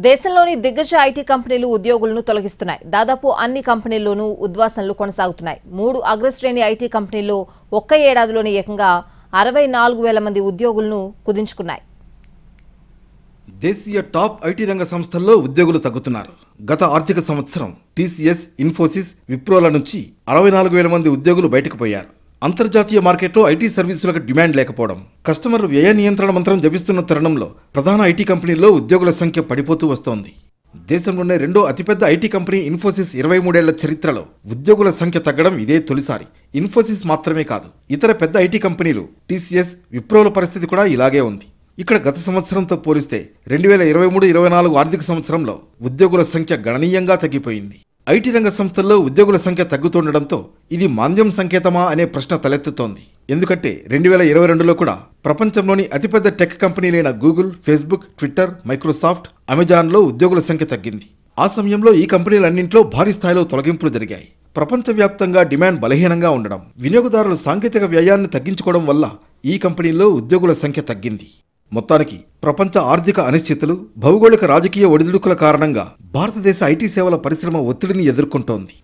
దేశంలోని దిగ్గజ ఐటీ కంపెనీలు ఉద్యోగులను తొలగిస్తున్నాయి. దాదాపు అన్ని కంపెనీల్లోనూ ఉద్వాసనలు కొనసాగుతున్నాయి. 3 అగ్రశ్రేణి ఐటీ కంపెనీల్లో ఒక్క ఏడాదిలోనే ఏకంగా 64,000 మంది ఉద్యోగులను కుదించుకున్నాయి. దేశీయ టాప్ ఐటీ రంగ సంస్థల్లో ఉద్యోగులు తగ్గుతున్నారు. గత ఆర్థిక సంవత్సరం టీసీఎస్, ఇన్ఫోసిస్, విప్రోల నుంచి 64,000 మంది ఉద్యోగులు బయటకు పోయారు. అంతర్జాతీయ మార్కెట్లో ఐటీ సర్వీసులకు డిమాండ్ లేకపోవడం, కస్టమర్లు వ్యయ నియంత్రణ మంత్రం జపిస్తున్న తరుణంలో ప్రధాన ఐటీ కంపెనీల్లో ఉద్యోగుల సంఖ్య పడిపోతూ వస్తోంది. దేశంలోనే రెండో అతిపెద్ద ఐటీ కంపెనీ ఇన్ఫోసిస్ 23 ఏళ్ల చరిత్రలో ఉద్యోగుల సంఖ్య తగ్గడం ఇదే తొలిసారి. ఇన్ఫోసిస్ మాత్రమే కాదు, ఇతర పెద్ద ఐటీ కంపెనీలు టీసీఎస్, విప్రోల పరిస్థితి కూడా ఇలాగే ఉంది. ఇక్కడ గత సంవత్సరంతో పోలిస్తే 2023-24 ఆర్థిక సంవత్సరంలో ఉద్యోగుల సంఖ్య గణనీయంగా తగ్గిపోయింది. ఐటీ రంగ సంస్థల్లో ఉద్యోగుల సంఖ్య తగ్గుతుండడంతో ఇది మాంద్యం సంకేతమా అనే ప్రశ్న తలెత్తుతోంది. ఎందుకంటే 2022లో కూడా ప్రపంచంలోని అతిపెద్ద టెక్ కంపెనీలైన గూగుల్, ఫేస్బుక్, ట్విట్టర్, మైక్రోసాఫ్ట్, అమెజాన్లో ఉద్యోగుల సంఖ్య తగ్గింది. ఆ సమయంలో ఈ కంపెనీలన్నింటిలో భారీ స్థాయిలో తొలగింపులు జరిగాయి. ప్రపంచవ్యాప్తంగా డిమాండ్ బలహీనంగా ఉండడం, వినియోగదారులు సాంకేతిక వ్యయాన్ని తగ్గించుకోవడం వల్ల ఈ కంపెనీల్లో ఉద్యోగుల సంఖ్య తగ్గింది. మొత్తానికి ప్రపంచ ఆర్థిక అనిశ్చితులు, భౌగోళిక రాజకీయ ఒడిదుడుకుల కారణంగా భారతదేశ ఐటీ సేవల పరిశ్రమ ఒత్తిడిని ఎదుర్కొంటోంది.